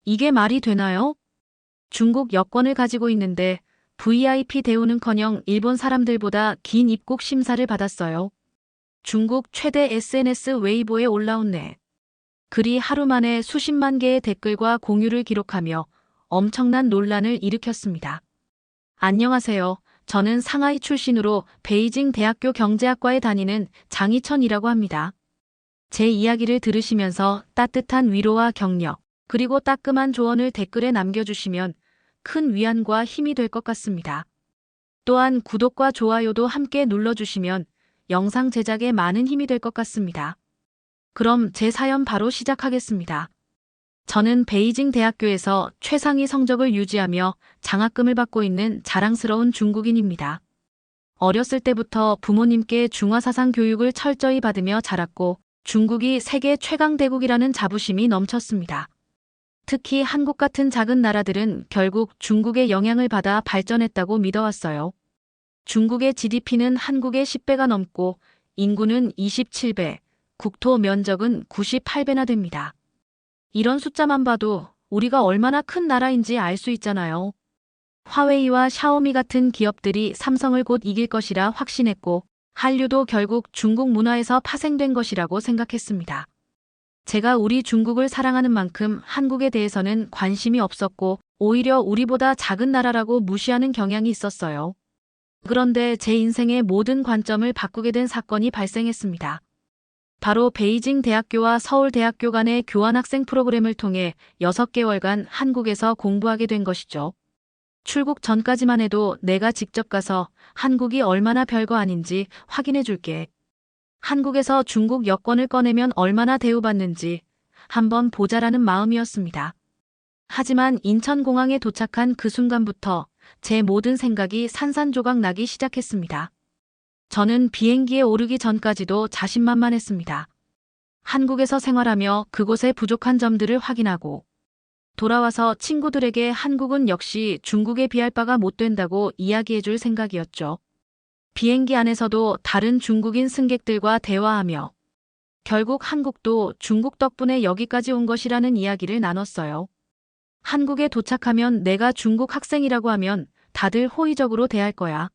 이게 말이 되나요? 중국 여권을 가지고 있는데 VIP 대우는커녕 일본 사람들보다 긴 입국 심사를 받았어요. 중국 최대 SNS 웨이보에 올라온 내 글이 하루 만에 수십만 개의 댓글과 공유를 기록하며 엄청난 논란을 일으켰습니다. 안녕하세요. 저는 상하이 출신으로 베이징 대학교 경제학과에 다니는 장희천이라고 합니다. 제 이야기를 들으시면서 따뜻한 위로와 격려, 그리고 따끔한 조언을 댓글에 남겨주시면 큰 위안과 힘이 될 것 같습니다. 또한 구독과 좋아요도 함께 눌러주시면 영상 제작에 많은 힘이 될 것 같습니다. 그럼 제 사연 바로 시작하겠습니다. 저는 베이징 대학교에서 최상위 성적을 유지하며 장학금을 받고 있는 자랑스러운 중국인입니다. 어렸을 때부터 부모님께 중화사상 교육을 철저히 받으며 자랐고 중국이 세계 최강대국이라는 자부심이 넘쳤습니다. 특히 한국 같은 작은 나라들은 결국 중국의 영향을 받아 발전했다고 믿어왔어요. 중국의 GDP는 한국의 10배가 넘고 인구는 27배, 국토 면적은 98배나 됩니다. 이런 숫자만 봐도 우리가 얼마나 큰 나라인지 알 수 있잖아요. 화웨이와 샤오미 같은 기업들이 삼성을 곧 이길 것이라 확신했고 한류도 결국 중국 문화에서 파생된 것이라고 생각했습니다. 제가 우리 중국을 사랑하는 만큼 한국에 대해서는 관심이 없었고 오히려 우리보다 작은 나라라고 무시하는 경향이 있었어요. 그런데 제 인생의 모든 관점을 바꾸게 된 사건이 발생했습니다. 바로 베이징 대학교와 서울대학교 간의 교환학생 프로그램을 통해 6개월간 한국에서 공부하게 된 것이죠. 출국 전까지만 해도 내가 직접 가서 한국이 얼마나 별거 아닌지 확인해 줄게. 한국에서 중국 여권을 꺼내면 얼마나 대우받는지 한번 보자라는 마음이었습니다. 하지만 인천공항에 도착한 그 순간부터 제 모든 생각이 산산조각 나기 시작했습니다. 저는 비행기에 오르기 전까지도 자신만만했습니다. 한국에서 생활하며 그곳의 부족한 점들을 확인하고 돌아와서 친구들에게 한국은 역시 중국에 비할 바가 못 된다고 이야기해 줄 생각이었죠. 비행기 안에서도 다른 중국인 승객들과 대화하며 결국 한국도 중국 덕분에 여기까지 온 것이라는 이야기를 나눴어요. 한국에 도착하면 내가 중국 학생이라고 하면 다들 호의적으로 대할 거야.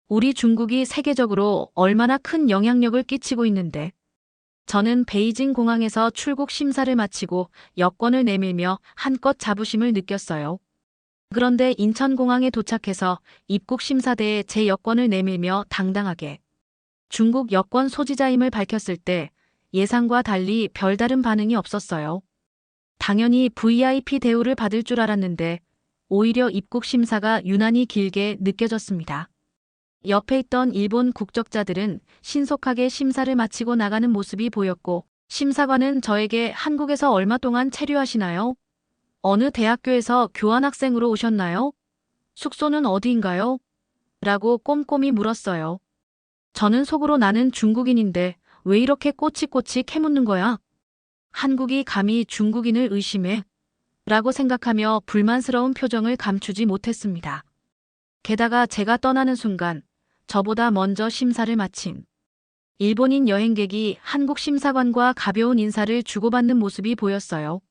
우리 중국이 세계적으로 얼마나 큰 영향력을 끼치고 있는데. 저는 베이징 공항에서 출국 심사를 마치고 여권을 내밀며 한껏 자부심을 느꼈어요. 그런데 인천공항에 도착해서 입국 심사대에 제 여권을 내밀며 당당하게 중국 여권 소지자임을 밝혔을 때 예상과 달리 별다른 반응이 없었어요. 당연히 VIP 대우를 받을 줄 알았는데 오히려 입국 심사가 유난히 길게 느껴졌습니다. 옆에 있던 일본 국적자들은 신속하게 심사를 마치고 나가는 모습이 보였고 심사관은 저에게 한국에서 얼마 동안 체류하시나요? 어느 대학교에서 교환학생으로 오셨나요? 숙소는 어디인가요? 라고 꼼꼼히 물었어요. 저는 속으로 나는 중국인인데 왜 이렇게 꼬치꼬치 캐묻는 거야? 한국이 감히 중국인을 의심해? 라고 생각하며 불만스러운 표정을 감추지 못했습니다. 게다가 제가 떠나는 순간 저보다 먼저 심사를 마친 일본인 여행객이 한국 심사관과 가벼운 인사를 주고받는 모습이 보였어요.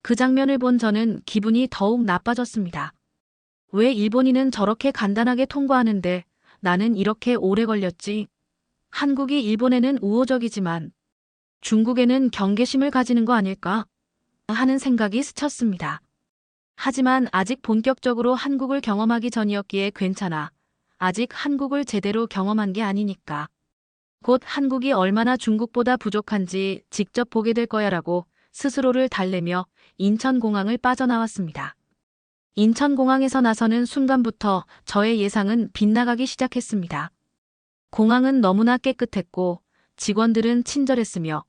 그 장면을 본 저는 기분이 더욱 나빠졌습니다. 왜 일본인은 저렇게 간단하게 통과하는데 나는 이렇게 오래 걸렸지? 한국이 일본에는 우호적이지만 중국에는 경계심을 가지는 거 아닐까? 하는 생각이 스쳤습니다. 하지만 아직 본격적으로 한국을 경험하기 전이었기에 괜찮아. 아직 한국을 제대로 경험한 게 아니니까. 곧 한국이 얼마나 중국보다 부족한지 직접 보게 될 거야라고 스스로를 달래며 인천공항을 빠져나왔습니다. 인천공항에서 나서는 순간부터 저의 예상은 빗나가기 시작했습니다. 공항은 너무나 깨끗했고 직원들은 친절했으며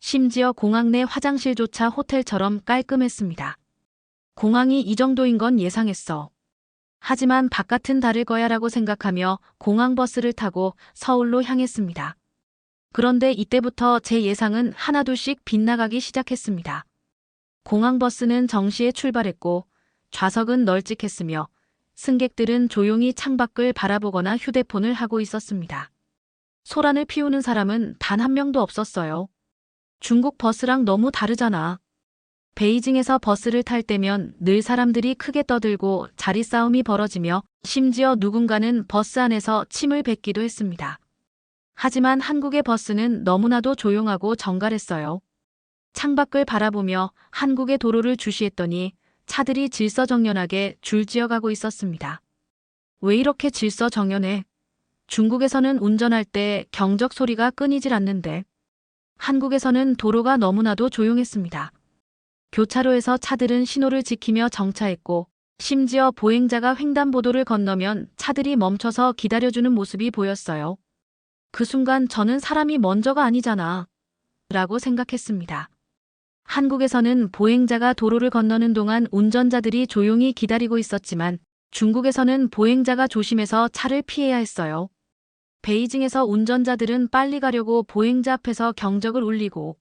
심지어 공항 내 화장실조차 호텔처럼 깔끔했습니다. 공항이 이 정도인 건 예상했어. 하지만 바깥은 다를 거야라고 생각하며 공항버스를 타고 서울로 향했습니다. 그런데 이때부터 제 예상은 하나둘씩 빗나가기 시작했습니다. 공항버스는 정시에 출발했고 좌석은 널찍했으며 승객들은 조용히 창밖을 바라보거나 휴대폰을 하고 있었습니다. 소란을 피우는 사람은 단 한 명도 없었어요. 중국 버스랑 너무 다르잖아. 베이징에서 버스를 탈 때면 늘 사람들이 크게 떠들고 자리 싸움이 벌어지며 심지어 누군가는 버스 안에서 침을 뱉기도 했습니다. 하지만 한국의 버스는 너무나도 조용하고 정갈했어요. 창밖을 바라보며 한국의 도로를 주시했더니 차들이 질서정연하게 줄지어가고 있었습니다. 왜 이렇게 질서정연해? 중국에서는 운전할 때 경적 소리가 끊이질 않는데 한국에서는 도로가 너무나도 조용했습니다. 교차로에서 차들은 신호를 지키며 정차했고 심지어 보행자가 횡단보도를 건너면 차들이 멈춰서 기다려주는 모습이 보였어요. 그 순간 저는 사람이 먼저가 아니잖아 라고 생각했습니다. 한국에서는 보행자가 도로를 건너는 동안 운전자들이 조용히 기다리고 있었지만 중국에서는 보행자가 조심해서 차를 피해야 했어요. 베이징에서 운전자들은 빨리 가려고 보행자 앞에서 경적을 울리고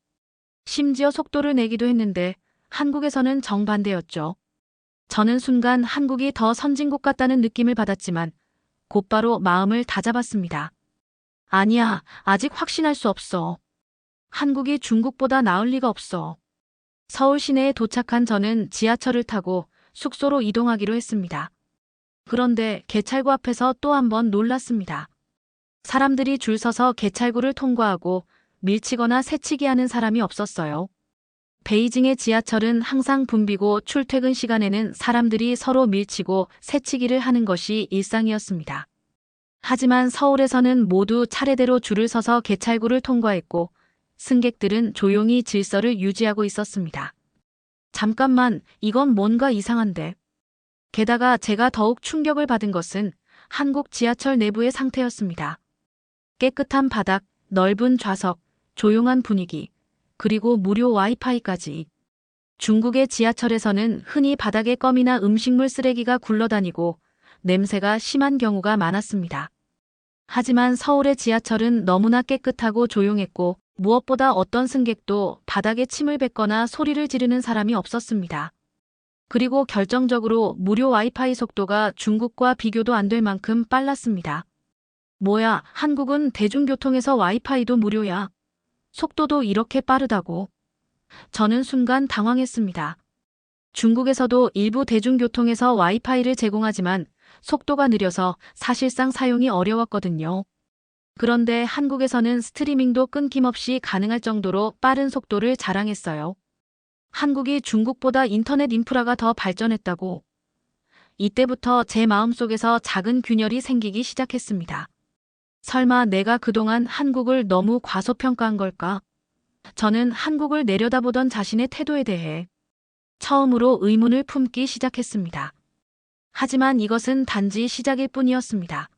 심지어 속도를 내기도 했는데 한국에서는 정반대였죠. 저는 순간 한국이 더 선진국 같다는 느낌을 받았지만 곧바로 마음을 다잡았습니다. 아니야, 아직 확신할 수 없어. 한국이 중국보다 나을 리가 없어. 서울 시내에 도착한 저는 지하철을 타고 숙소로 이동하기로 했습니다. 그런데 개찰구 앞에서 또 한 번 놀랐습니다. 사람들이 줄 서서 개찰구를 통과하고 밀치거나 새치기 하는 사람이 없었어요. 베이징의 지하철은 항상 붐비고 출퇴근 시간에는 사람들이 서로 밀치고 새치기를 하는 것이 일상이었습니다. 하지만 서울에서는 모두 차례대로 줄을 서서 개찰구를 통과했고 승객들은 조용히 질서를 유지하고 있었습니다. 잠깐만, 이건 뭔가 이상한데. 게다가 제가 더욱 충격을 받은 것은 한국 지하철 내부의 상태였습니다. 깨끗한 바닥, 넓은 좌석, 조용한 분위기, 그리고 무료 와이파이까지. 중국의 지하철에서는 흔히 바닥에 껌이나 음식물 쓰레기가 굴러다니고 냄새가 심한 경우가 많았습니다. 하지만 서울의 지하철은 너무나 깨끗하고 조용했고 무엇보다 어떤 승객도 바닥에 침을 뱉거나 소리를 지르는 사람이 없었습니다. 그리고 결정적으로 무료 와이파이 속도가 중국과 비교도 안 될 만큼 빨랐습니다. 뭐야, 한국은 대중교통에서 와이파이도 무료야. 속도도 이렇게 빠르다고. 저는 순간 당황했습니다. 중국에서도 일부 대중교통에서 와이파이를 제공하지만 속도가 느려서 사실상 사용이 어려웠거든요. 그런데 한국에서는 스트리밍도 끊김없이 가능할 정도로 빠른 속도를 자랑했어요. 한국이 중국보다 인터넷 인프라가 더 발전했다고. 이때부터 제 마음속에서 작은 균열이 생기기 시작했습니다. 설마 내가 그동안 한국을 너무 과소평가한 걸까? 저는 한국을 내려다보던 자신의 태도에 대해 처음으로 의문을 품기 시작했습니다. 하지만 이것은 단지 시작일 뿐이었습니다.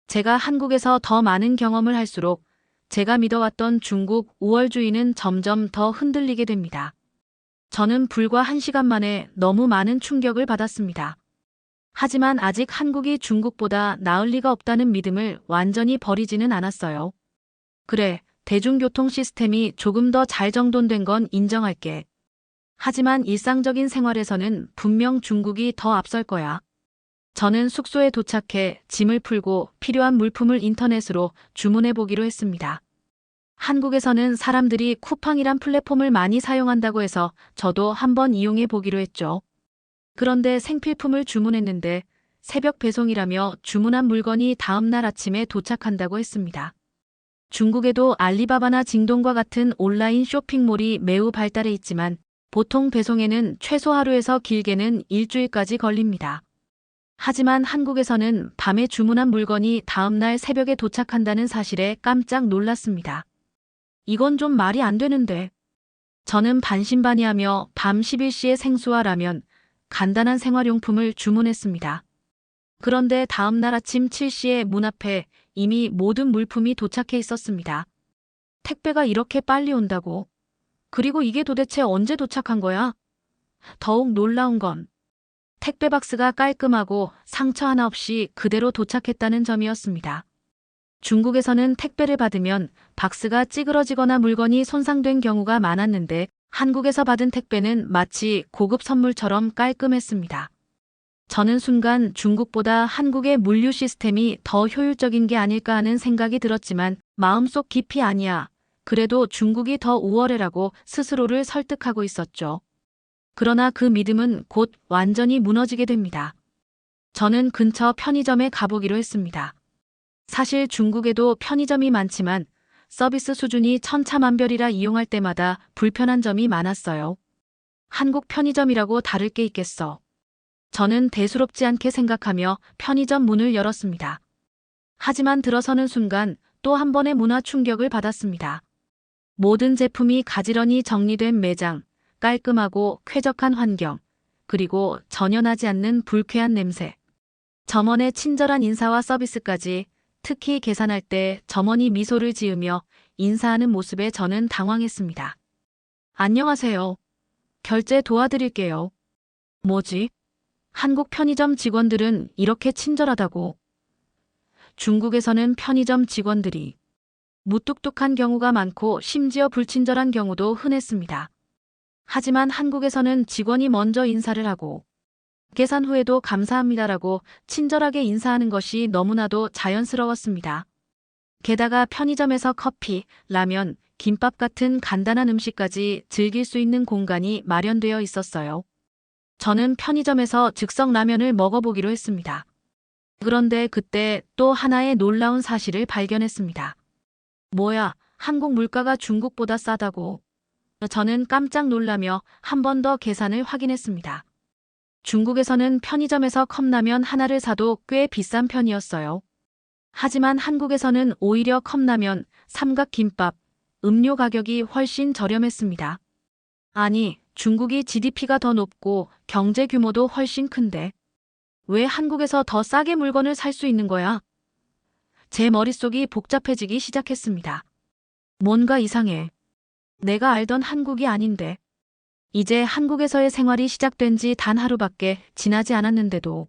제가 한국에서 더 많은 경험을 할수록 제가 믿어왔던 중국 우월주의는 점점 더 흔들리게 됩니다. 저는 불과 1시간 만에 너무 많은 충격을 받았습니다. 하지만 아직 한국이 중국보다 나을 리가 없다는 믿음을 완전히 버리지는 않았어요. 그래, 대중교통 시스템이 조금 더 잘 정돈된 건 인정할게. 하지만 일상적인 생활에서는 분명 중국이 더 앞설 거야. 저는 숙소에 도착해 짐을 풀고 필요한 물품을 인터넷으로 주문해 보기로 했습니다. 한국에서는 사람들이 쿠팡이란 플랫폼을 많이 사용한다고 해서 저도 한번 이용해 보기로 했죠. 그런데 생필품을 주문했는데 새벽 배송이라며 주문한 물건이 다음 날 아침에 도착한다고 했습니다. 중국에도 알리바바나 징동과 같은 온라인 쇼핑몰이 매우 발달해 있지만 보통 배송에는 최소 하루에서 길게는 일주일까지 걸립니다. 하지만 한국에서는 밤에 주문한 물건이 다음 날 새벽에 도착한다는 사실에 깜짝 놀랐습니다. 이건 좀 말이 안 되는데. 저는 반신반의하며 밤 11시에 생수와 라면, 간단한 생활용품을 주문했습니다. 그런데 다음 날 아침 7시에 문 앞에 이미 모든 물품이 도착해 있었습니다. 택배가 이렇게 빨리 온다고. 그리고 이게 도대체 언제 도착한 거야? 더욱 놀라운 건 택배 박스가 깔끔하고 상처 하나 없이 그대로 도착했다는 점이었습니다. 중국에서는 택배를 받으면 박스가 찌그러지거나 물건이 손상된 경우가 많았는데 한국에서 받은 택배는 마치 고급 선물처럼 깔끔했습니다. 저는 순간 중국보다 한국의 물류 시스템이 더 효율적인 게 아닐까 하는 생각이 들었지만 마음속 깊이 아니야. 그래도 중국이 더 우월해라고 스스로를 설득하고 있었죠. 그러나 그 믿음은 곧 완전히 무너지게 됩니다. 저는 근처 편의점에 가보기로 했습니다. 사실 중국에도 편의점이 많지만 서비스 수준이 천차만별이라 이용할 때마다 불편한 점이 많았어요. 한국 편의점이라고 다를 게 있겠어. 저는 대수롭지 않게 생각하며 편의점 문을 열었습니다. 하지만 들어서는 순간 또 한 번의 문화 충격을 받았습니다. 모든 제품이 가지런히 정리된 매장, 깔끔하고 쾌적한 환경, 그리고 전혀 나지 않는 불쾌한 냄새. 점원의 친절한 인사와 서비스까지, 특히 계산할 때 점원이 미소를 지으며 인사하는 모습에 저는 당황했습니다. 안녕하세요. 결제 도와드릴게요. 뭐지? 한국 편의점 직원들은 이렇게 친절하다고. 중국에서는 편의점 직원들이 무뚝뚝한 경우가 많고 심지어 불친절한 경우도 흔했습니다. 하지만 한국에서는 직원이 먼저 인사를 하고 계산 후에도 감사합니다라고 친절하게 인사하는 것이 너무나도 자연스러웠습니다. 게다가 편의점에서 커피, 라면, 김밥 같은 간단한 음식까지 즐길 수 있는 공간이 마련되어 있었어요. 저는 편의점에서 즉석 라면을 먹어보기로 했습니다. 그런데 그때 또 하나의 놀라운 사실을 발견했습니다. 뭐야, 한국 물가가 중국보다 싸다고. 저는 깜짝 놀라며 한 번 더 계산을 확인했습니다. 중국에서는 편의점에서 컵라면 하나를 사도 꽤 비싼 편이었어요. 하지만 한국에서는 오히려 컵라면, 삼각김밥, 음료 가격이 훨씬 저렴했습니다. 아니, 중국이 GDP가 더 높고 경제 규모도 훨씬 큰데 왜 한국에서 더 싸게 물건을 살 수 있는 거야? 제 머릿속이 복잡해지기 시작했습니다. 뭔가 이상해. 내가 알던 한국이 아닌데. 이제 한국에서의 생활이 시작된 지 단 하루밖에 지나지 않았는데도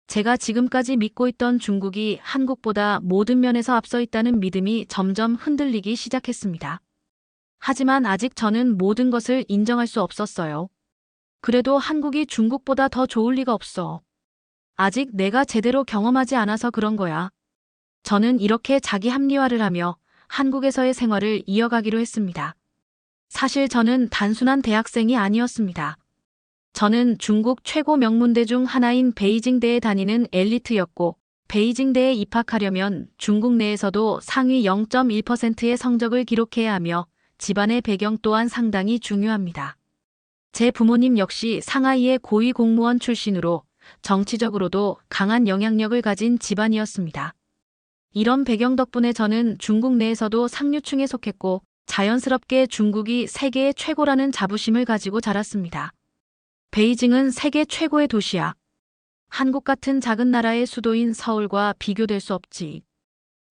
제가 지금까지 믿고 있던 중국이 한국보다 모든 면에서 앞서 있다는 믿음이 점점 흔들리기 시작했습니다. 하지만 아직 저는 모든 것을 인정할 수 없었어요. 그래도 한국이 중국보다 더 좋을 리가 없어. 아직 내가 제대로 경험하지 않아서 그런 거야. 저는 이렇게 자기 합리화를 하며 한국에서의 생활을 이어가기로 했습니다. 사실 저는 단순한 대학생이 아니었습니다. 저는 중국 최고 명문대 중 하나인 베이징대에 다니는 엘리트였고, 베이징대에 입학하려면 중국 내에서도 상위 0.1%의 성적을 기록해야 하며 집안의 배경 또한 상당히 중요합니다. 제 부모님 역시 상하이의 고위 공무원 출신으로 정치적으로도 강한 영향력을 가진 집안이었습니다. 이런 배경 덕분에 저는 중국 내에서도 상류층에 속했고 자연스럽게 중국이 세계의 최고라는 자부심을 가지고 자랐습니다. 베이징은 세계 최고의 도시야. 한국 같은 작은 나라의 수도인 서울과 비교될 수 없지.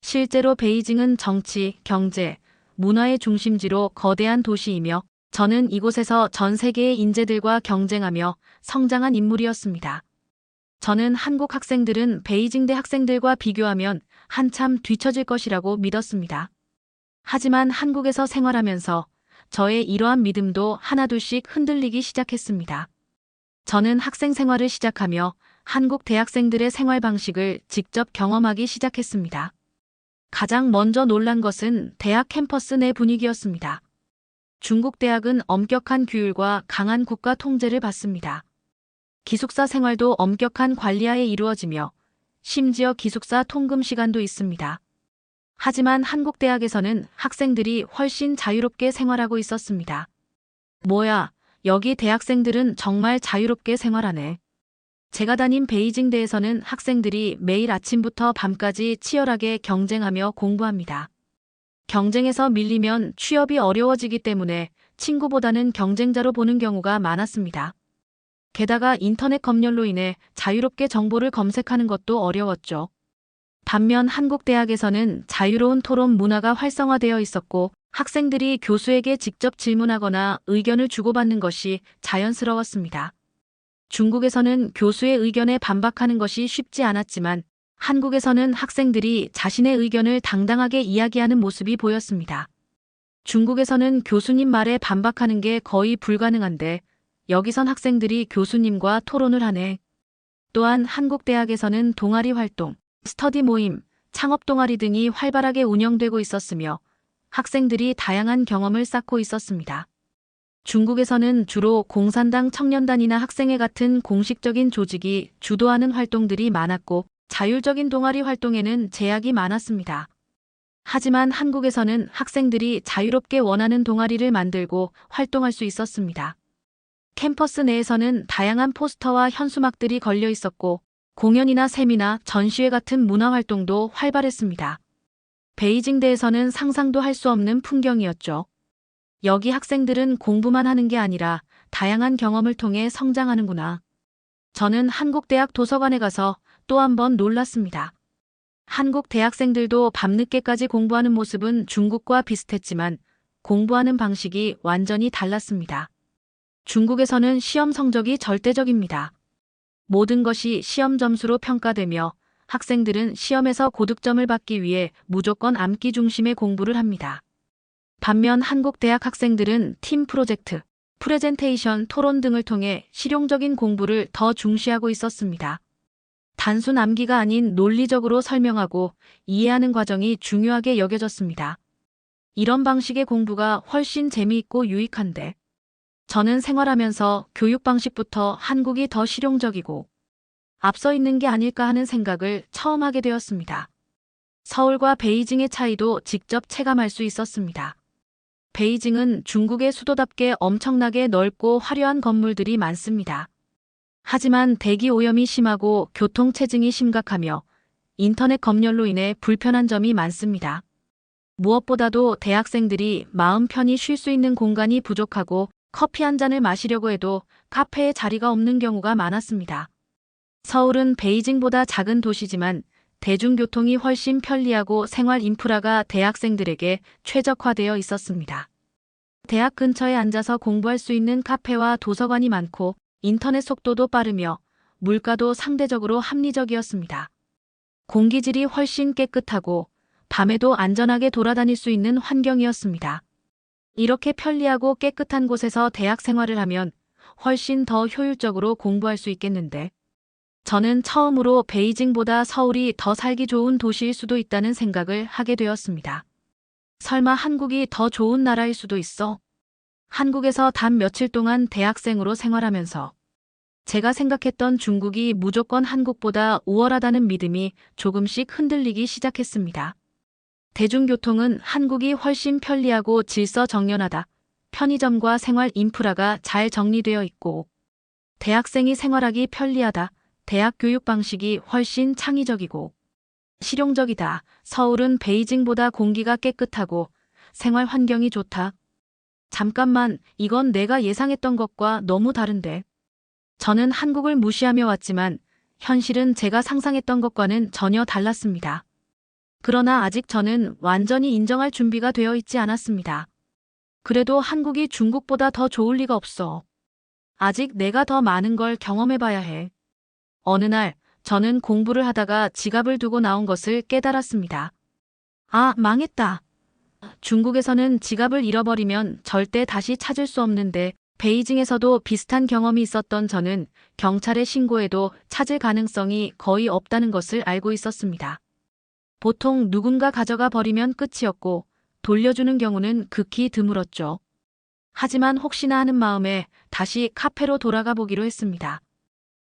실제로 베이징은 정치, 경제, 문화의 중심지로 거대한 도시이며 저는 이곳에서 전 세계의 인재들과 경쟁하며 성장한 인물이었습니다. 저는 한국 학생들은 베이징대 학생들과 비교하면 한참 뒤처질 것이라고 믿었습니다. 하지만 한국에서 생활하면서 저의 이러한 믿음도 하나둘씩 흔들리기 시작했습니다. 저는 학생 생활을 시작하며 한국 대학생들의 생활 방식을 직접 경험하기 시작했습니다. 가장 먼저 놀란 것은 대학 캠퍼스 내 분위기였습니다. 중국 대학은 엄격한 규율과 강한 국가 통제를 받습니다. 기숙사 생활도 엄격한 관리하에 이루어지며 심지어 기숙사 통금 시간도 있습니다. 하지만 한국 대학에서는 학생들이 훨씬 자유롭게 생활하고 있었습니다. 뭐야, 여기 대학생들은 정말 자유롭게 생활하네. 제가 다닌 베이징대에서는 학생들이 매일 아침부터 밤까지 치열하게 경쟁하며 공부합니다. 경쟁에서 밀리면 취업이 어려워지기 때문에 친구보다는 경쟁자로 보는 경우가 많았습니다. 게다가 인터넷 검열로 인해 자유롭게 정보를 검색하는 것도 어려웠죠. 반면 한국 대학에서는 자유로운 토론 문화가 활성화되어 있었고 학생들이 교수에게 직접 질문하거나 의견을 주고받는 것이 자연스러웠습니다. 중국에서는 교수의 의견에 반박하는 것이 쉽지 않았지만 한국에서는 학생들이 자신의 의견을 당당하게 이야기하는 모습이 보였습니다. 중국에서는 교수님 말에 반박하는 게 거의 불가능한데 여기선 학생들이 교수님과 토론을 하네. 또한 한국 대학에서는 동아리 활동, 스터디 모임, 창업 동아리 등이 활발하게 운영되고 있었으며 학생들이 다양한 경험을 쌓고 있었습니다. 중국에서는 주로 공산당 청년단이나 학생회 같은 공식적인 조직이 주도하는 활동들이 많았고 자율적인 동아리 활동에는 제약이 많았습니다. 하지만 한국에서는 학생들이 자유롭게 원하는 동아리를 만들고 활동할 수 있었습니다. 캠퍼스 내에서는 다양한 포스터와 현수막들이 걸려 있었고 공연이나 세미나, 전시회 같은 문화활동도 활발했습니다. 베이징대에서는 상상도 할 수 없는 풍경이었죠. 여기 학생들은 공부만 하는 게 아니라 다양한 경험을 통해 성장하는구나. 저는 한국대학 도서관에 가서 또 한 번 놀랐습니다. 한국 대학생들도 밤늦게까지 공부하는 모습은 중국과 비슷했지만 공부하는 방식이 완전히 달랐습니다. 중국에서는 시험 성적이 절대적입니다. 모든 것이 시험 점수로 평가되며 학생들은 시험에서 고득점을 받기 위해 무조건 암기 중심의 공부를 합니다. 반면 한국 대학 학생들은 팀 프로젝트, 프레젠테이션, 토론 등을 통해 실용적인 공부를 더 중시하고 있었습니다. 단순 암기가 아닌 논리적으로 설명하고 이해하는 과정이 중요하게 여겨졌습니다. 이런 방식의 공부가 훨씬 재미있고 유익한데 저는 생활하면서 교육 방식부터 한국이 더 실용적이고 앞서 있는 게 아닐까 하는 생각을 처음 하게 되었습니다. 서울과 베이징의 차이도 직접 체감할 수 있었습니다. 베이징은 중국의 수도답게 엄청나게 넓고 화려한 건물들이 많습니다. 하지만 대기 오염이 심하고 교통체증이 심각하며 인터넷 검열로 인해 불편한 점이 많습니다. 무엇보다도 대학생들이 마음 편히 쉴 수 있는 공간이 부족하고 커피 한 잔을 마시려고 해도 카페에 자리가 없는 경우가 많았습니다. 서울은 베이징보다 작은 도시지만 대중교통이 훨씬 편리하고 생활 인프라가 대학생들에게 최적화되어 있었습니다. 대학 근처에 앉아서 공부할 수 있는 카페와 도서관이 많고 인터넷 속도도 빠르며 물가도 상대적으로 합리적이었습니다. 공기질이 훨씬 깨끗하고 밤에도 안전하게 돌아다닐 수 있는 환경이었습니다. 이렇게 편리하고 깨끗한 곳에서 대학 생활을 하면 훨씬 더 효율적으로 공부할 수 있겠는데 저는 처음으로 베이징보다 서울이 더 살기 좋은 도시일 수도 있다는 생각을 하게 되었습니다. 설마 한국이 더 좋은 나라일 수도 있어? 한국에서 단 며칠 동안 대학생으로 생활하면서 제가 생각했던 중국이 무조건 한국보다 우월하다는 믿음이 조금씩 흔들리기 시작했습니다. 대중교통은 한국이 훨씬 편리하고 질서정연하다. 편의점과 생활 인프라가 잘 정리되어 있고 대학생이 생활하기 편리하다. 대학 교육 방식이 훨씬 창의적이고 실용적이다. 서울은 베이징보다 공기가 깨끗하고 생활 환경이 좋다. 잠깐만, 이건 내가 예상했던 것과 너무 다른데. 저는 한국을 무시하며 왔지만 현실은 제가 상상했던 것과는 전혀 달랐습니다. 그러나 아직 저는 완전히 인정할 준비가 되어 있지 않았습니다. 그래도 한국이 중국보다 더 좋을 리가 없어. 아직 내가 더 많은 걸 경험해봐야 해. 어느 날 저는 공부를 하다가 지갑을 두고 나온 것을 깨달았습니다. 아, 망했다. 중국에서는 지갑을 잃어버리면 절대 다시 찾을 수 없는데 베이징에서도 비슷한 경험이 있었던 저는 경찰에 신고해도 찾을 가능성이 거의 없다는 것을 알고 있었습니다. 보통 누군가 가져가 버리면 끝이었고 돌려주는 경우는 극히 드물었죠. 하지만 혹시나 하는 마음에 다시 카페로 돌아가 보기로 했습니다.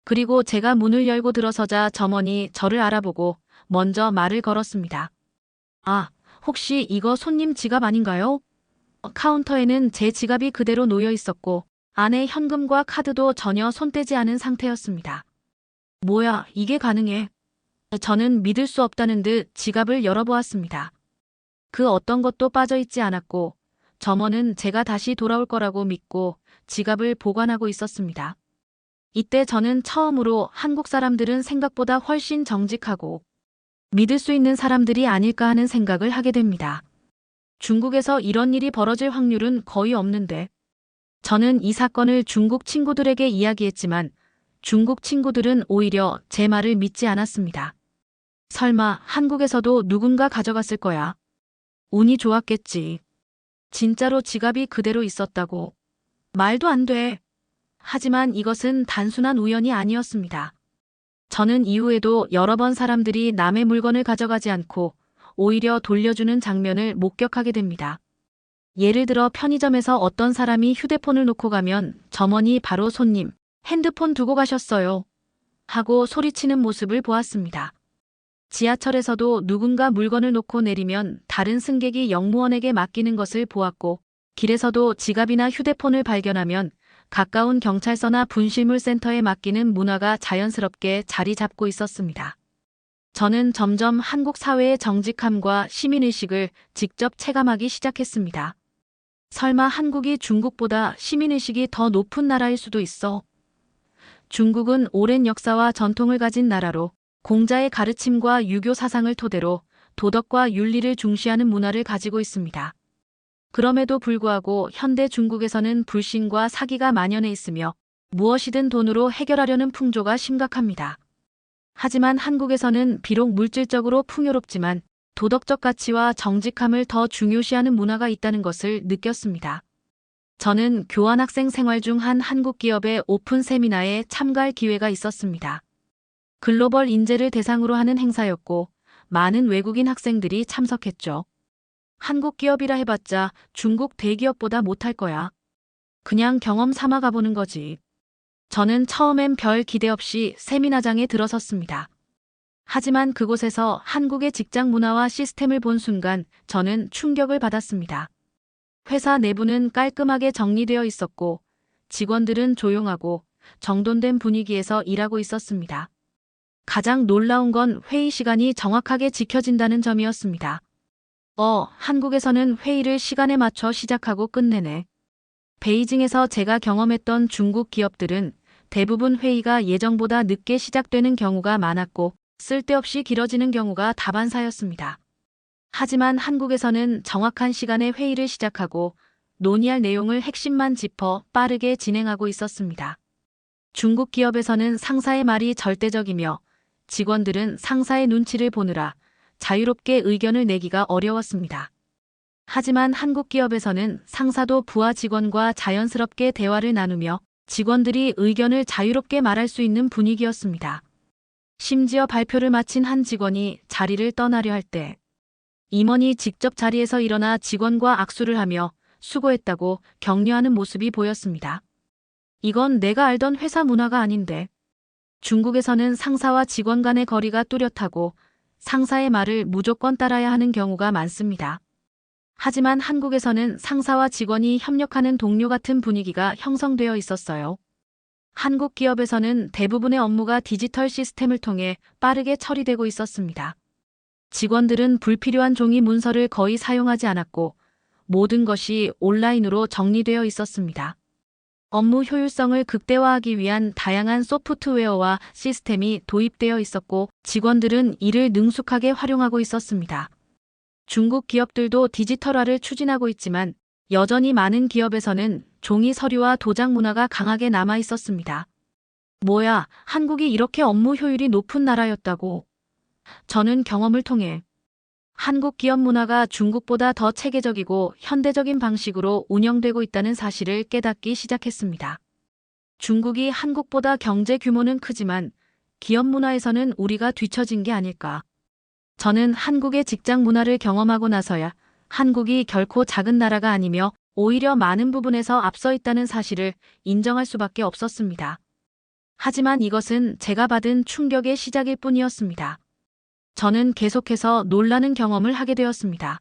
그리고 제가 문을 열고 들어서자 점원이 저를 알아보고 먼저 말을 걸었습니다. 아, 혹시 이거 손님 지갑 아닌가요? 카운터에는 제 지갑이 그대로 놓여 있었고 안에 현금과 카드도 전혀 손대지 않은 상태였습니다. 뭐야, 이게 가능해? 저는 믿을 수 없다는 듯 지갑을 열어보았습니다. 그 어떤 것도 빠져있지 않았고 점원은 제가 다시 돌아올 거라고 믿고 지갑을 보관하고 있었습니다. 이때 저는 처음으로 한국 사람들은 생각보다 훨씬 정직하고 믿을 수 있는 사람들이 아닐까 하는 생각을 하게 됩니다. 중국에서 이런 일이 벌어질 확률은 거의 없는데 저는 이 사건을 중국 친구들에게 이야기했지만 중국 친구들은 오히려 제 말을 믿지 않았습니다. 설마 한국에서도 누군가 가져갔을 거야. 운이 좋았겠지. 진짜로 지갑이 그대로 있었다고. 말도 안 돼. 하지만 이것은 단순한 우연이 아니었습니다. 저는 이후에도 여러 번 사람들이 남의 물건을 가져가지 않고 오히려 돌려주는 장면을 목격하게 됩니다. 예를 들어 편의점에서 어떤 사람이 휴대폰을 놓고 가면 점원이 바로 손님, 핸드폰 두고 가셨어요. 하고 소리치는 모습을 보았습니다. 지하철에서도 누군가 물건을 놓고 내리면 다른 승객이 역무원에게 맡기는 것을 보았고, 길에서도 지갑이나 휴대폰을 발견하면 가까운 경찰서나 분실물센터에 맡기는 문화가 자연스럽게 자리 잡고 있었습니다. 저는 점점 한국 사회의 정직함과 시민의식을 직접 체감하기 시작했습니다. 설마 한국이 중국보다 시민의식이 더 높은 나라일 수도 있어. 중국은 오랜 역사와 전통을 가진 나라로 공자의 가르침과 유교 사상을 토대로 도덕과 윤리를 중시하는 문화를 가지고 있습니다. 그럼에도 불구하고 현대 중국에서는 불신과 사기가 만연해 있으며 무엇이든 돈으로 해결하려는 풍조가 심각합니다. 하지만 한국에서는 비록 물질적으로 풍요롭지만 도덕적 가치와 정직함을 더 중요시하는 문화가 있다는 것을 느꼈습니다. 저는 교환학생 생활 중 한 한국 기업의 오픈 세미나에 참가할 기회가 있었습니다. 글로벌 인재를 대상으로 하는 행사였고 많은 외국인 학생들이 참석했죠. 한국 기업이라 해봤자 중국 대기업보다 못할 거야. 그냥 경험 삼아 가보는 거지. 저는 처음엔 별 기대 없이 세미나장에 들어섰습니다. 하지만 그곳에서 한국의 직장 문화와 시스템을 본 순간 저는 충격을 받았습니다. 회사 내부는 깔끔하게 정리되어 있었고 직원들은 조용하고 정돈된 분위기에서 일하고 있었습니다. 가장 놀라운 건 회의 시간이 정확하게 지켜진다는 점이었습니다. 한국에서는 회의를 시간에 맞춰 시작하고 끝내네. 베이징에서 제가 경험했던 중국 기업들은 대부분 회의가 예정보다 늦게 시작되는 경우가 많았고 쓸데없이 길어지는 경우가 다반사였습니다. 하지만 한국에서는 정확한 시간에 회의를 시작하고 논의할 내용을 핵심만 짚어 빠르게 진행하고 있었습니다. 중국 기업에서는 상사의 말이 절대적이며 직원들은 상사의 눈치를 보느라 자유롭게 의견을 내기가 어려웠습니다. 하지만 한국 기업에서는 상사도 부하 직원과 자연스럽게 대화를 나누며 직원들이 의견을 자유롭게 말할 수 있는 분위기였습니다. 심지어 발표를 마친 한 직원이 자리를 떠나려 할 때 임원이 직접 자리에서 일어나 직원과 악수를 하며 수고했다고 격려하는 모습이 보였습니다. 이건 내가 알던 회사 문화가 아닌데. 중국에서는 상사와 직원 간의 거리가 뚜렷하고 상사의 말을 무조건 따라야 하는 경우가 많습니다. 하지만 한국에서는 상사와 직원이 협력하는 동료 같은 분위기가 형성되어 있었어요. 한국 기업에서는 대부분의 업무가 디지털 시스템을 통해 빠르게 처리되고 있었습니다. 직원들은 불필요한 종이 문서를 거의 사용하지 않았고 모든 것이 온라인으로 정리되어 있었습니다. 업무 효율성을 극대화하기 위한 다양한 소프트웨어와 시스템이 도입되어 있었고 직원들은 이를 능숙하게 활용하고 있었습니다. 중국 기업들도 디지털화를 추진하고 있지만 여전히 많은 기업에서는 종이 서류와 도장 문화가 강하게 남아 있었습니다. 뭐야, 한국이 이렇게 업무 효율이 높은 나라였다고. 저는 경험을 통해 한국 기업 문화가 중국보다 더 체계적이고 현대적인 방식으로 운영되고 있다는 사실을 깨닫기 시작했습니다. 중국이 한국보다 경제 규모는 크지만 기업 문화에서는 우리가 뒤처진 게 아닐까. 저는 한국의 직장 문화를 경험하고 나서야 한국이 결코 작은 나라가 아니며 오히려 많은 부분에서 앞서 있다는 사실을 인정할 수밖에 없었습니다. 하지만 이것은 제가 받은 충격의 시작일 뿐이었습니다. 저는 계속해서 놀라는 경험을 하게 되었습니다.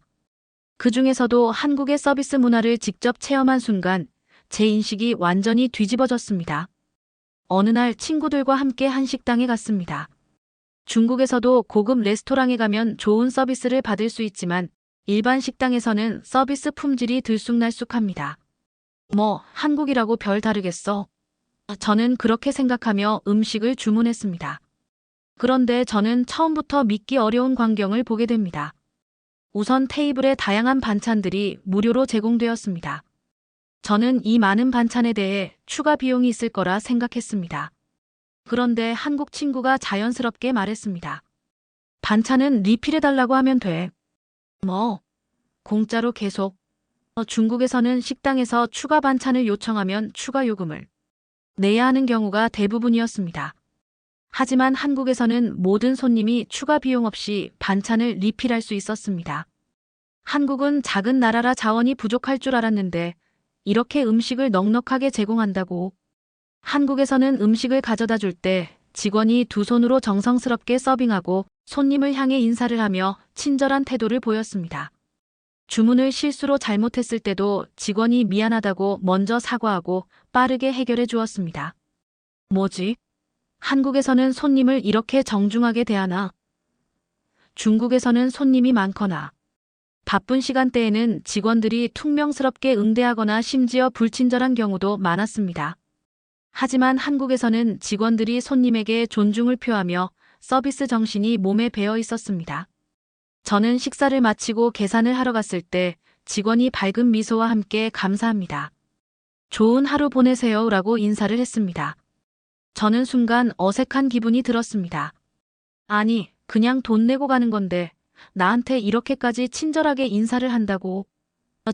그 중에서도 한국의 서비스 문화를 직접 체험한 순간 제 인식이 완전히 뒤집어졌습니다. 어느 날 친구들과 함께 한 식당에 갔습니다. 중국에서도 고급 레스토랑에 가면 좋은 서비스를 받을 수 있지만 일반 식당에서는 서비스 품질이 들쑥날쑥합니다. 한국이라고 별 다르겠어. 저는 그렇게 생각하며 음식을 주문했습니다. 그런데 저는 처음부터 믿기 어려운 광경을 보게 됩니다. 우선 테이블에 다양한 반찬들이 무료로 제공되었습니다. 저는 이 많은 반찬에 대해 추가 비용이 있을 거라 생각했습니다. 그런데 한국 친구가 자연스럽게 말했습니다. 반찬은 리필해달라고 하면 돼. 공짜로 계속. 중국에서는 식당에서 추가 반찬을 요청하면 추가 요금을 내야 하는 경우가 대부분이었습니다. 하지만 한국에서는 모든 손님이 추가 비용 없이 반찬을 리필할 수 있었습니다. 한국은 작은 나라라 자원이 부족할 줄 알았는데 이렇게 음식을 넉넉하게 제공한다고. 한국에서는 음식을 가져다 줄 때 직원이 두 손으로 정성스럽게 서빙하고 손님을 향해 인사를 하며 친절한 태도를 보였습니다. 주문을 실수로 잘못했을 때도 직원이 미안하다고 먼저 사과하고 빠르게 해결해 주었습니다. 뭐지? 한국에서는 손님을 이렇게 정중하게 대하나? 중국에서는 손님이 많거나 바쁜 시간대에는 직원들이 퉁명스럽게 응대하거나 심지어 불친절한 경우도 많았습니다. 하지만 한국에서는 직원들이 손님에게 존중을 표하며 서비스 정신이 몸에 배어 있었습니다. 저는 식사를 마치고 계산을 하러 갔을 때 직원이 밝은 미소와 함께 감사합니다. 좋은 하루 보내세요 라고 인사를 했습니다. 저는 순간 어색한 기분이 들었습니다. 아니, 그냥 돈 내고 가는 건데 나한테 이렇게까지 친절하게 인사를 한다고.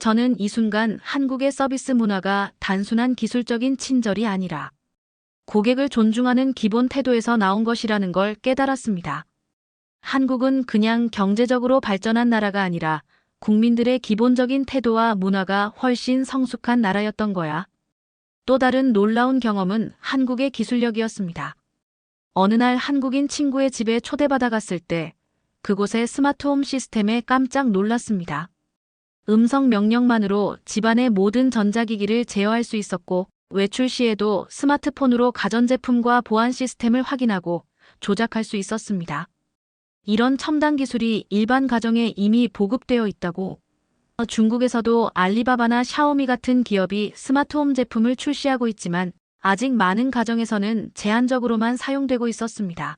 저는 이 순간 한국의 서비스 문화가 단순한 기술적인 친절이 아니라 고객을 존중하는 기본 태도에서 나온 것이라는 걸 깨달았습니다. 한국은 그냥 경제적으로 발전한 나라가 아니라 국민들의 기본적인 태도와 문화가 훨씬 성숙한 나라였던 거야. 또 다른 놀라운 경험은 한국의 기술력이었습니다. 어느 날 한국인 친구의 집에 초대받아 갔을 때 그곳의 스마트홈 시스템에 깜짝 놀랐습니다. 음성 명령만으로 집안의 모든 전자기기를 제어할 수 있었고 외출 시에도 스마트폰으로 가전제품과 보안 시스템을 확인하고 조작할 수 있었습니다. 이런 첨단 기술이 일반 가정에 이미 보급되어 있다고. 중국에서도 알리바바나 샤오미 같은 기업이 스마트홈 제품을 출시하고 있지만 아직 많은 가정에서는 제한적으로만 사용되고 있었습니다.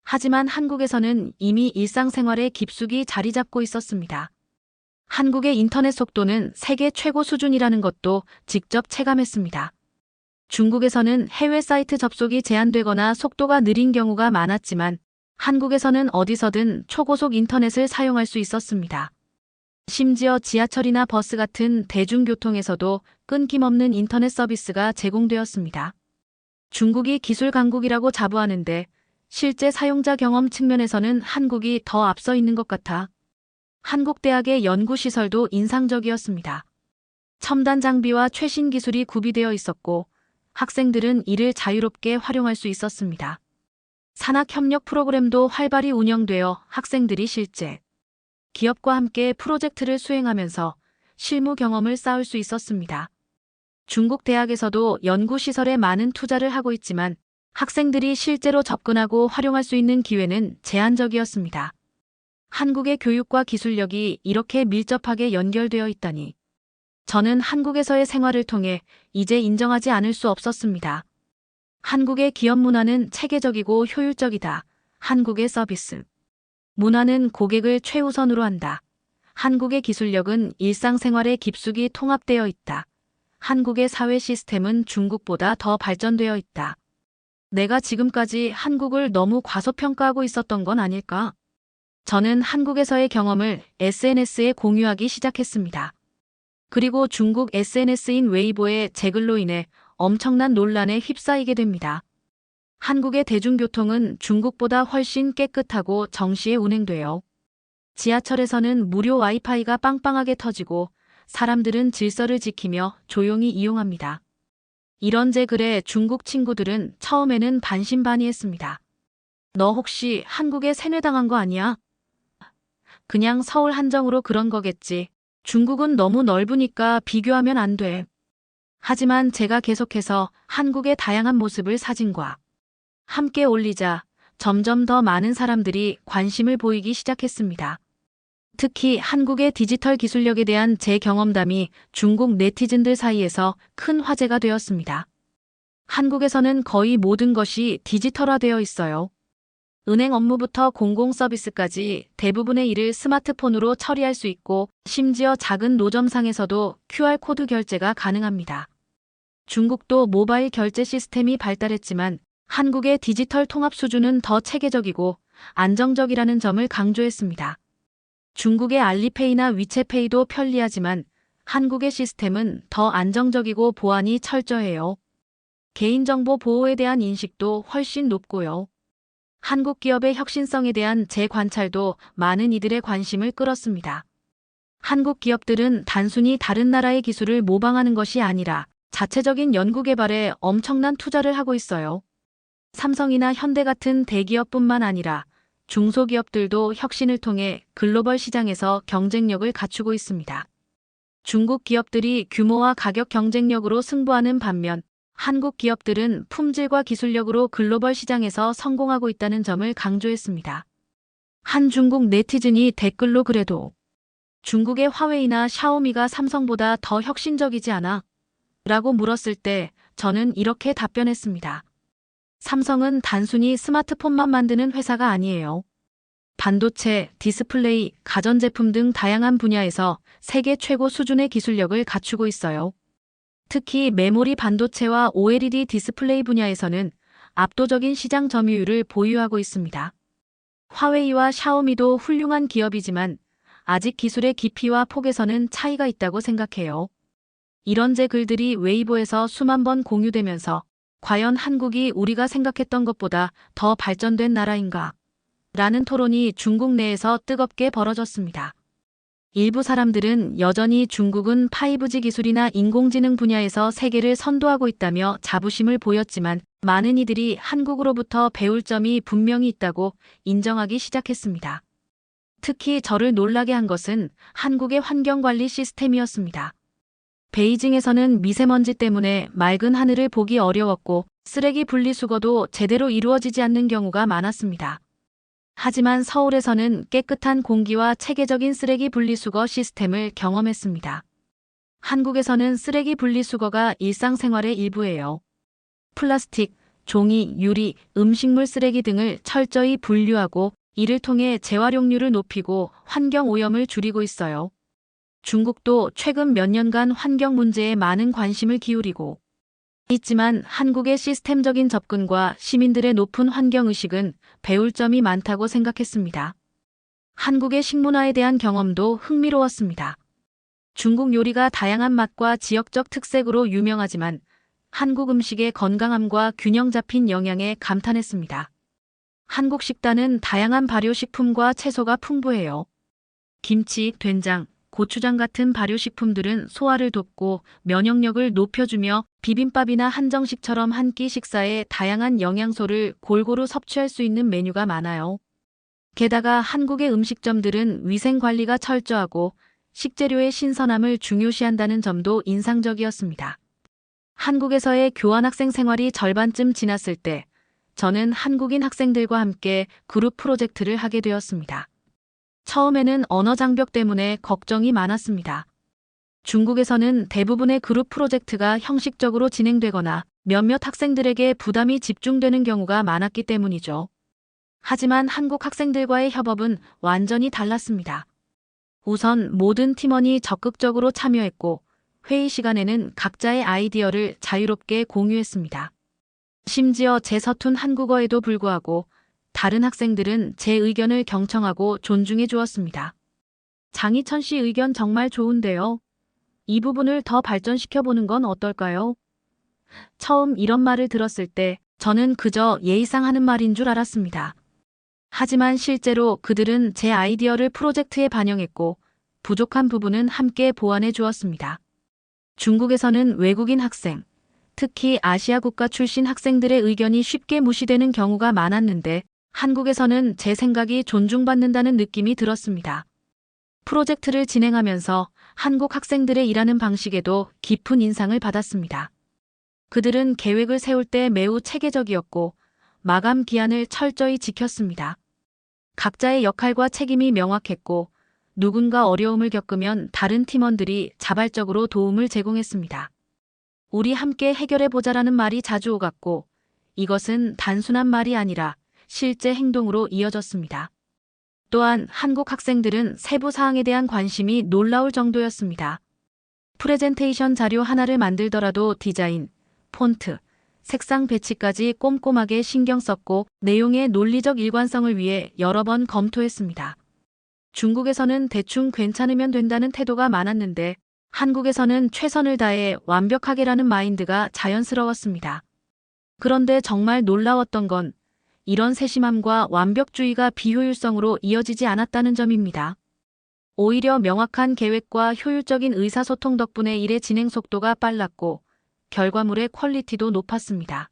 하지만 한국에서는 이미 일상생활에 깊숙이 자리 잡고 있었습니다. 한국의 인터넷 속도는 세계 최고 수준이라는 것도 직접 체감했습니다. 중국에서는 해외 사이트 접속이 제한되거나 속도가 느린 경우가 많았지만 한국에서는 어디서든 초고속 인터넷을 사용할 수 있었습니다. 심지어 지하철이나 버스 같은 대중교통에서도 끊김없는 인터넷 서비스가 제공되었습니다. 중국이 기술 강국이라고 자부하는데 실제 사용자 경험 측면에서는 한국이 더 앞서 있는 것 같아. 한국 대학의 연구시설도 인상적이었습니다. 첨단 장비와 최신 기술이 구비되어 있었고 학생들은 이를 자유롭게 활용할 수 있었습니다. 산학협력 프로그램도 활발히 운영되어 학생들이 실제 기업과 함께 프로젝트를 수행하면서 실무 경험을 쌓을 수 있었습니다. 중국 대학에서도 연구시설에 많은 투자를 하고 있지만 학생들이 실제로 접근하고 활용할 수 있는 기회는 제한적이었습니다. 한국의 교육과 기술력이 이렇게 밀접하게 연결되어 있다니. 저는 한국에서의 생활을 통해 이제 인정하지 않을 수 없었습니다. 한국의 기업 문화는 체계적이고 효율적이다. 한국의 서비스 문화는 고객을 최우선으로 한다. 한국의 기술력은 일상생활에 깊숙이 통합되어 있다. 한국의 사회 시스템은 중국보다 더 발전되어 있다. 내가 지금까지 한국을 너무 과소평가하고 있었던 건 아닐까? 저는 한국에서의 경험을 SNS에 공유하기 시작했습니다. 그리고 중국 SNS인 웨이보의 제 글로 인해 엄청난 논란에 휩싸이게 됩니다. 한국의 대중교통은 중국보다 훨씬 깨끗하고 정시에 운행돼요. 지하철에서는 무료 와이파이가 빵빵하게 터지고 사람들은 질서를 지키며 조용히 이용합니다. 이런 제 글에 중국 친구들은 처음에는 반신반의했습니다. 너 혹시 한국에 세뇌당한 거 아니야? 그냥 서울 한정으로 그런 거겠지. 중국은 너무 넓으니까 비교하면 안 돼. 하지만 제가 계속해서 한국의 다양한 모습을 사진과 함께 올리자 점점 더 많은 사람들이 관심을 보이기 시작했습니다. 특히 한국의 디지털 기술력에 대한 제 경험담이 중국 네티즌들 사이에서 큰 화제가 되었습니다. 한국에서는 거의 모든 것이 디지털화되어 있어요. 은행 업무부터 공공 서비스까지 대부분의 일을 스마트폰으로 처리할 수 있고 심지어 작은 노점상에서도 QR코드 결제가 가능합니다. 중국도 모바일 결제 시스템이 발달했지만 한국의 디지털 통합 수준은 더 체계적이고 안정적이라는 점을 강조했습니다. 중국의 알리페이나 위챗페이도 편리하지만 한국의 시스템은 더 안정적이고 보안이 철저해요. 개인정보 보호에 대한 인식도 훨씬 높고요. 한국 기업의 혁신성에 대한 제 관찰도 많은 이들의 관심을 끌었습니다. 한국 기업들은 단순히 다른 나라의 기술을 모방하는 것이 아니라 자체적인 연구개발에 엄청난 투자를 하고 있어요. 삼성이나 현대 같은 대기업뿐만 아니라 중소기업들도 혁신을 통해 글로벌 시장에서 경쟁력을 갖추고 있습니다. 중국 기업들이 규모와 가격 경쟁력으로 승부하는 반면 한국 기업들은 품질과 기술력으로 글로벌 시장에서 성공하고 있다는 점을 강조했습니다. 한 중국 네티즌이 댓글로 그래도 중국의 화웨이나 샤오미가 삼성보다 더 혁신적이지 않아? 라고 물었을 때 저는 이렇게 답변했습니다. 삼성은 단순히 스마트폰만 만드는 회사가 아니에요. 반도체, 디스플레이, 가전제품 등 다양한 분야에서 세계 최고 수준의 기술력을 갖추고 있어요. 특히 메모리 반도체와 OLED 디스플레이 분야에서는 압도적인 시장 점유율을 보유하고 있습니다. 화웨이와 샤오미도 훌륭한 기업이지만 아직 기술의 깊이와 폭에서는 차이가 있다고 생각해요. 이런 제 글들이 웨이보에서 수만 번 공유되면서 과연 한국이 우리가 생각했던 것보다 더 발전된 나라인가? 라는 토론이 중국 내에서 뜨겁게 벌어졌습니다. 일부 사람들은 여전히 중국은 5G 기술이나 인공지능 분야에서 세계를 선도하고 있다며 자부심을 보였지만 많은 이들이 한국으로부터 배울 점이 분명히 있다고 인정하기 시작했습니다. 특히 저를 놀라게 한 것은 한국의 환경관리 시스템이었습니다. 베이징에서는 미세먼지 때문에 맑은 하늘을 보기 어려웠고 쓰레기 분리수거도 제대로 이루어지지 않는 경우가 많았습니다. 하지만 서울에서는 깨끗한 공기와 체계적인 쓰레기 분리수거 시스템을 경험했습니다. 한국에서는 쓰레기 분리수거가 일상생활의 일부예요. 플라스틱, 종이, 유리, 음식물 쓰레기 등을 철저히 분류하고 이를 통해 재활용률을 높이고 환경 오염을 줄이고 있어요. 중국도 최근 몇 년간 환경 문제에 많은 관심을 기울이고 있지만 한국의 시스템적인 접근과 시민들의 높은 환경의식은 배울 점이 많다고 생각했습니다. 한국의 식문화에 대한 경험도 흥미로웠습니다. 중국 요리가 다양한 맛과 지역적 특색으로 유명하지만 한국 음식의 건강함과 균형 잡힌 영양에 감탄했습니다. 한국 식단은 다양한 발효식품과 채소가 풍부해요. 김치, 된장, 고추장 같은 발효식품들은 소화를 돕고 면역력을 높여주며 비빔밥이나 한정식처럼 한 끼 식사에 다양한 영양소를 골고루 섭취할 수 있는 메뉴가 많아요. 게다가 한국의 음식점들은 위생 관리가 철저하고 식재료의 신선함을 중요시한다는 점도 인상적이었습니다. 한국에서의 교환학생 생활이 절반쯤 지났을 때 저는 한국인 학생들과 함께 그룹 프로젝트를 하게 되었습니다. 처음에는 언어 장벽 때문에 걱정이 많았습니다. 중국에서는 대부분의 그룹 프로젝트가 형식적으로 진행되거나 몇몇 학생들에게 부담이 집중되는 경우가 많았기 때문이죠. 하지만 한국 학생들과의 협업은 완전히 달랐습니다. 우선 모든 팀원이 적극적으로 참여했고 회의 시간에는 각자의 아이디어를 자유롭게 공유했습니다. 심지어 제 서툰 한국어에도 불구하고 다른 학생들은 제 의견을 경청하고 존중해 주었습니다. 장희천 씨 의견 정말 좋은데요. 이 부분을 더 발전시켜 보는 건 어떨까요? 처음 이런 말을 들었을 때 저는 그저 예의상 하는 말인 줄 알았습니다. 하지만 실제로 그들은 제 아이디어를 프로젝트에 반영했고 부족한 부분은 함께 보완해 주었습니다. 중국에서는 외국인 학생, 특히 아시아 국가 출신 학생들의 의견이 쉽게 무시되는 경우가 많았는데 한국에서는 제 생각이 존중받는다는 느낌이 들었습니다. 프로젝트를 진행하면서 한국 학생들의 일하는 방식에도 깊은 인상을 받았습니다. 그들은 계획을 세울 때 매우 체계적이었고 마감 기한을 철저히 지켰습니다. 각자의 역할과 책임이 명확했고 누군가 어려움을 겪으면 다른 팀원들이 자발적으로 도움을 제공했습니다. 우리 함께 해결해보자라는 말이 자주 오갔고 이것은 단순한 말이 아니라 실제 행동으로 이어졌습니다. 또한 한국 학생들은 세부 사항에 대한 관심이 놀라울 정도였습니다. 프레젠테이션 자료 하나를 만들더라도 디자인, 폰트, 색상 배치까지 꼼꼼하게 신경 썼고 내용의 논리적 일관성을 위해 여러 번 검토했습니다. 중국에서는 대충 괜찮으면 된다는 태도가 많았는데 한국에서는 최선을 다해 완벽하게라는 마인드가 자연스러웠습니다. 그런데 정말 놀라웠던 건 이런 세심함과 완벽주의가 비효율성으로 이어지지 않았다는 점입니다. 오히려 명확한 계획과 효율적인 의사소통 덕분에 일의 진행 속도가 빨랐고 결과물의 퀄리티도 높았습니다.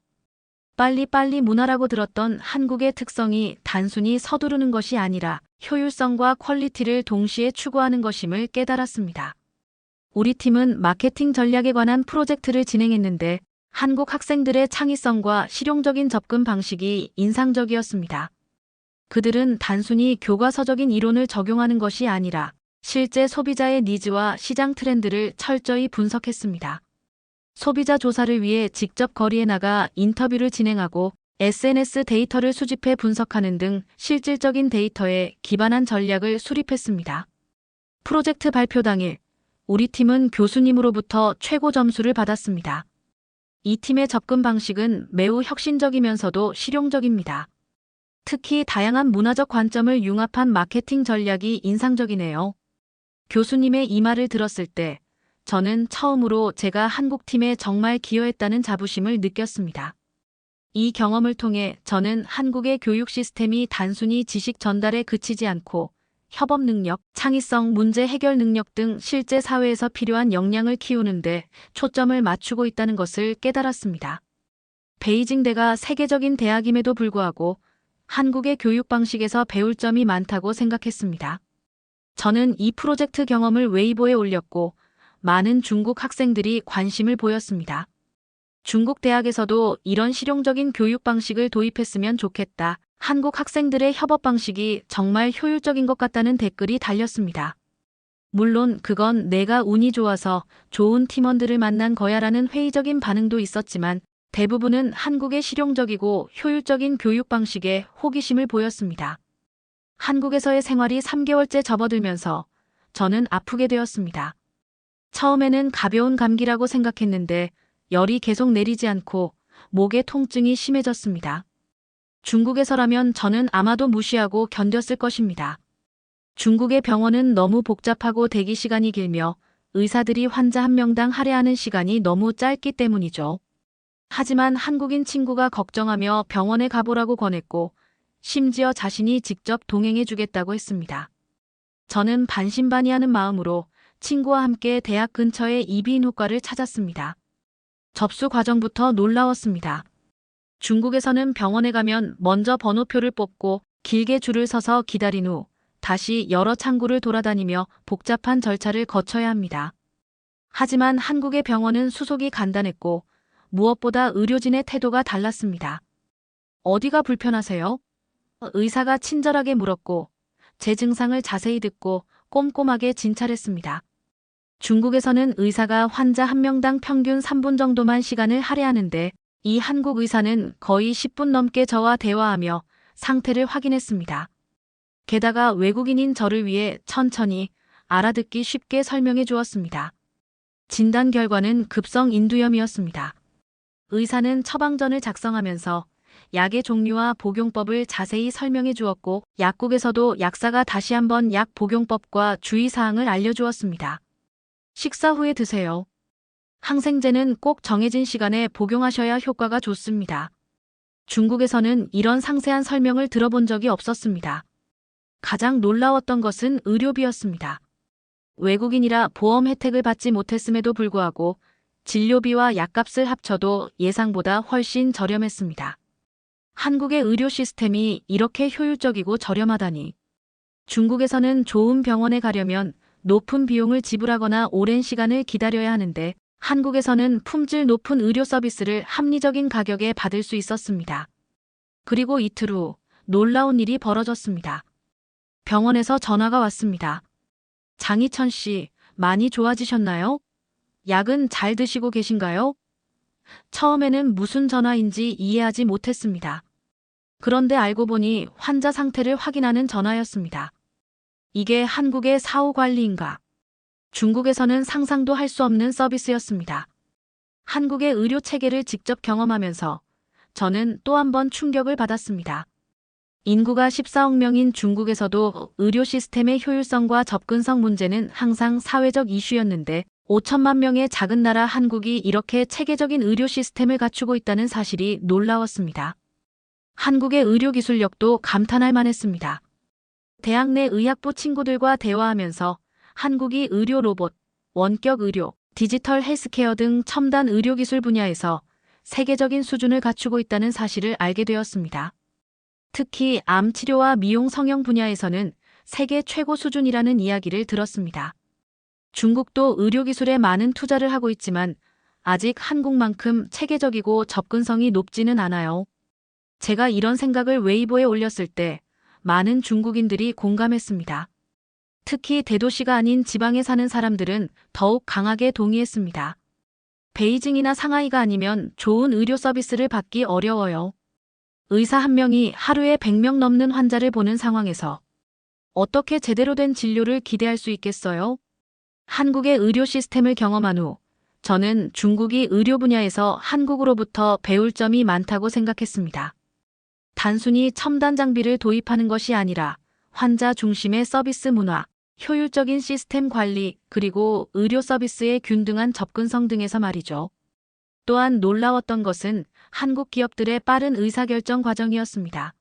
빨리빨리 문화라고 들었던 한국의 특성이 단순히 서두르는 것이 아니라 효율성과 퀄리티를 동시에 추구하는 것임을 깨달았습니다. 우리 팀은 마케팅 전략에 관한 프로젝트를 진행했는데 한국 학생들의 창의성과 실용적인 접근 방식이 인상적이었습니다. 그들은 단순히 교과서적인 이론을 적용하는 것이 아니라 실제 소비자의 니즈와 시장 트렌드를 철저히 분석했습니다. 소비자 조사를 위해 직접 거리에 나가 인터뷰를 진행하고 SNS 데이터를 수집해 분석하는 등 실질적인 데이터에 기반한 전략을 수립했습니다. 프로젝트 발표 당일, 우리 팀은 교수님으로부터 최고 점수를 받았습니다. 이 팀의 접근 방식은 매우 혁신적이면서도 실용적입니다. 특히 다양한 문화적 관점을 융합한 마케팅 전략이 인상적이네요. 교수님의 이 말을 들었을 때 저는 처음으로 제가 한국팀에 정말 기여했다는 자부심을 느꼈습니다. 이 경험을 통해 저는 한국의 교육 시스템이 단순히 지식 전달에 그치지 않고 협업 능력, 창의성, 문제 해결 능력 등 실제 사회에서 필요한 역량을 키우는데 초점을 맞추고 있다는 것을 깨달았습니다. 베이징대가 세계적인 대학임에도 불구하고 한국의 교육 방식에서 배울 점이 많다고 생각했습니다. 저는 이 프로젝트 경험을 웨이보에 올렸고 많은 중국 학생들이 관심을 보였습니다. 중국 대학에서도 이런 실용적인 교육 방식을 도입했으면 좋겠다. 한국 학생들의 협업 방식이 정말 효율적인 것 같다는 댓글이 달렸습니다. 물론 그건 내가 운이 좋아서 좋은 팀원들을 만난 거야라는 회의적인 반응도 있었지만 대부분은 한국의 실용적이고 효율적인 교육 방식에 호기심을 보였습니다. 한국에서의 생활이 3개월째 접어들면서 저는 아프게 되었습니다. 처음에는 가벼운 감기라고 생각했는데 열이 계속 내리지 않고 목의 통증이 심해졌습니다. 중국에서라면 저는 아마도 무시하고 견뎠을 것입니다. 중국의 병원은 너무 복잡하고 대기 시간이 길며 의사들이 환자 한 명당 할애하는 시간이 너무 짧기 때문이죠. 하지만 한국인 친구가 걱정하며 병원에 가보라고 권했고 심지어 자신이 직접 동행해 주겠다고 했습니다. 저는 반신반의하는 마음으로 친구와 함께 대학 근처의 이비인후과를 찾았습니다. 접수 과정부터 놀라웠습니다. 중국에서는 병원에 가면 먼저 번호표를 뽑고 길게 줄을 서서 기다린 후 다시 여러 창구를 돌아다니며 복잡한 절차를 거쳐야 합니다. 하지만 한국의 병원은 수속이 간단했고 무엇보다 의료진의 태도가 달랐습니다. 어디가 불편하세요? 의사가 친절하게 물었고 제 증상을 자세히 듣고 꼼꼼하게 진찰했습니다. 중국에서는 의사가 환자 한 명당 평균 3분 정도만 시간을 할애하는데 이 한국 의사는 거의 10분 넘게 저와 대화하며 상태를 확인했습니다. 게다가 외국인인 저를 위해 천천히 알아듣기 쉽게 설명해 주었습니다. 진단 결과는 급성 인두염이었습니다. 의사는 처방전을 작성하면서 약의 종류와 복용법을 자세히 설명해 주었고 약국에서도 약사가 다시 한번 약 복용법과 주의사항을 알려주었습니다. 식사 후에 드세요. 항생제는 꼭 정해진 시간에 복용하셔야 효과가 좋습니다. 중국에서는 이런 상세한 설명을 들어본 적이 없었습니다. 가장 놀라웠던 것은 의료비였습니다. 외국인이라 보험 혜택을 받지 못했음에도 불구하고 진료비와 약값을 합쳐도 예상보다 훨씬 저렴했습니다. 한국의 의료 시스템이 이렇게 효율적이고 저렴하다니. 중국에서는 좋은 병원에 가려면 높은 비용을 지불하거나 오랜 시간을 기다려야 하는데 한국에서는 품질 높은 의료 서비스를 합리적인 가격에 받을 수 있었습니다. 그리고 이틀 후 놀라운 일이 벌어졌습니다. 병원에서 전화가 왔습니다. 장희천 씨, 많이 좋아지셨나요? 약은 잘 드시고 계신가요? 처음에는 무슨 전화인지 이해하지 못했습니다. 그런데 알고 보니 환자 상태를 확인하는 전화였습니다. 이게 한국의 사후 관리인가? 중국에서는 상상도 할 수 없는 서비스였습니다. 한국의 의료 체계를 직접 경험하면서 저는 또 한 번 충격을 받았습니다. 인구가 14억 명인 중국에서도 의료 시스템의 효율성과 접근성 문제는 항상 사회적 이슈였는데 5천만 명의 작은 나라 한국이 이렇게 체계적인 의료 시스템을 갖추고 있다는 사실이 놀라웠습니다. 한국의 의료 기술력도 감탄할 만했습니다. 대학 내 의학부 친구들과 대화하면서 한국이 의료 로봇, 원격 의료, 디지털 헬스케어 등 첨단 의료기술 분야에서 세계적인 수준을 갖추고 있다는 사실을 알게 되었습니다. 특히 암 치료와 미용 성형 분야에서는 세계 최고 수준이라는 이야기를 들었습니다. 중국도 의료기술에 많은 투자를 하고 있지만 아직 한국만큼 체계적이고 접근성이 높지는 않아요. 제가 이런 생각을 웨이보에 올렸을 때 많은 중국인들이 공감했습니다. 특히 대도시가 아닌 지방에 사는 사람들은 더욱 강하게 동의했습니다. 베이징이나 상하이가 아니면 좋은 의료 서비스를 받기 어려워요. 의사 한 명이 하루에 100명 넘는 환자를 보는 상황에서 어떻게 제대로 된 진료를 기대할 수 있겠어요? 한국의 의료 시스템을 경험한 후 저는 중국이 의료 분야에서 한국으로부터 배울 점이 많다고 생각했습니다. 단순히 첨단 장비를 도입하는 것이 아니라 환자 중심의 서비스 문화, 효율적인 시스템 관리, 그리고 의료 서비스의 균등한 접근성 등에서 말이죠. 또한 놀라웠던 것은 한국 기업들의 빠른 의사결정 과정이었습니다.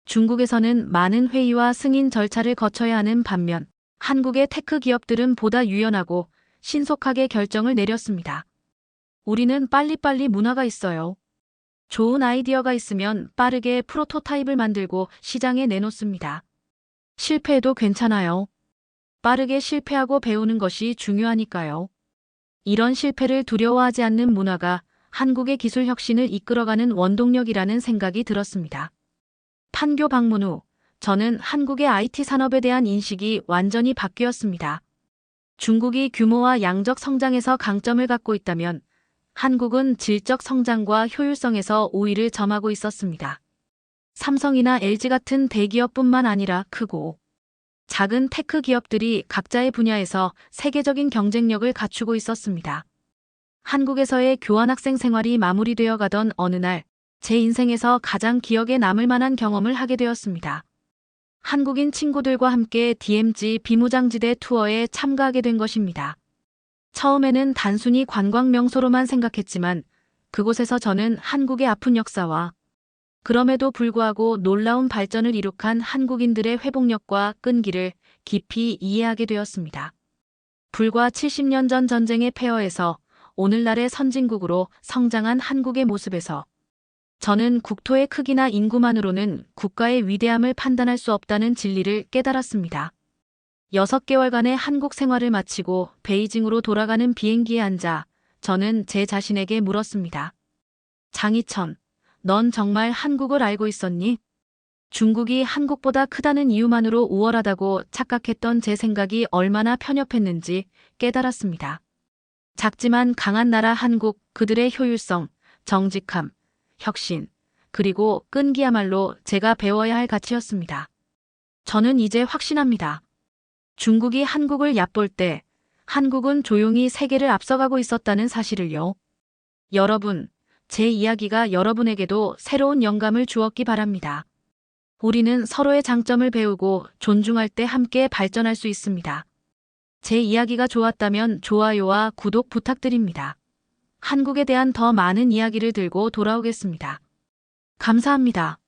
중국에서는 많은 회의와 승인 절차를 거쳐야 하는 반면 한국의 테크 기업들은 보다 유연하고 신속하게 결정을 내렸습니다. 우리는 빨리빨리 문화가 있어요. 좋은 아이디어가 있으면 빠르게 프로토타입을 만들고 시장에 내놓습니다. 실패해도 괜찮아요. 빠르게 실패하고 배우는 것이 중요하니까요. 이런 실패를 두려워하지 않는 문화가 한국의 기술 혁신을 이끌어가는 원동력이라는 생각이 들었습니다. 판교 방문 후 저는 한국의 IT 산업에 대한 인식이 완전히 바뀌었습니다. 중국이 규모와 양적 성장에서 강점을 갖고 있다면 한국은 질적 성장과 효율성에서 우위를 점하고 있었습니다. 삼성이나 LG 같은 대기업뿐만 아니라 크고 작은 테크 기업들이 각자의 분야에서 세계적인 경쟁력을 갖추고 있었습니다. 한국에서의 교환학생 생활이 마무리되어 가던 어느 날, 제 인생에서 가장 기억에 남을 만한 경험을 하게 되었습니다. 한국인 친구들과 함께 DMZ 비무장지대 투어에 참가하게 된 것입니다. 처음에는 단순히 관광 명소로만 생각했지만 그곳에서 저는 한국의 아픈 역사와 그럼에도 불구하고 놀라운 발전을 이룩한 한국인들의 회복력과 끈기를 깊이 이해하게 되었습니다. 불과 70년 전 전쟁의 폐허에서 오늘날의 선진국으로 성장한 한국의 모습에서 저는 국토의 크기나 인구만으로는 국가의 위대함을 판단할 수 없다는 진리를 깨달았습니다. 6개월간의 한국 생활을 마치고 베이징으로 돌아가는 비행기에 앉아 저는 제 자신에게 물었습니다. 장희천, 넌 정말 한국을 알고 있었니? 중국이 한국보다 크다는 이유만으로 우월하다고 착각했던 제 생각이 얼마나 편협했는지 깨달았습니다. 작지만 강한 나라 한국, 그들의 효율성, 정직함, 혁신, 그리고 끈기야말로 제가 배워야 할 가치였습니다. 저는 이제 확신합니다. 중국이 한국을 얕볼 때 한국은 조용히 세계를 앞서가고 있었다는 사실을요. 여러분, 제 이야기가 여러분에게도 새로운 영감을 주었기 바랍니다. 우리는 서로의 장점을 배우고 존중할 때 함께 발전할 수 있습니다. 제 이야기가 좋았다면 좋아요와 구독 부탁드립니다. 한국에 대한 더 많은 이야기를 들고 돌아오겠습니다. 감사합니다.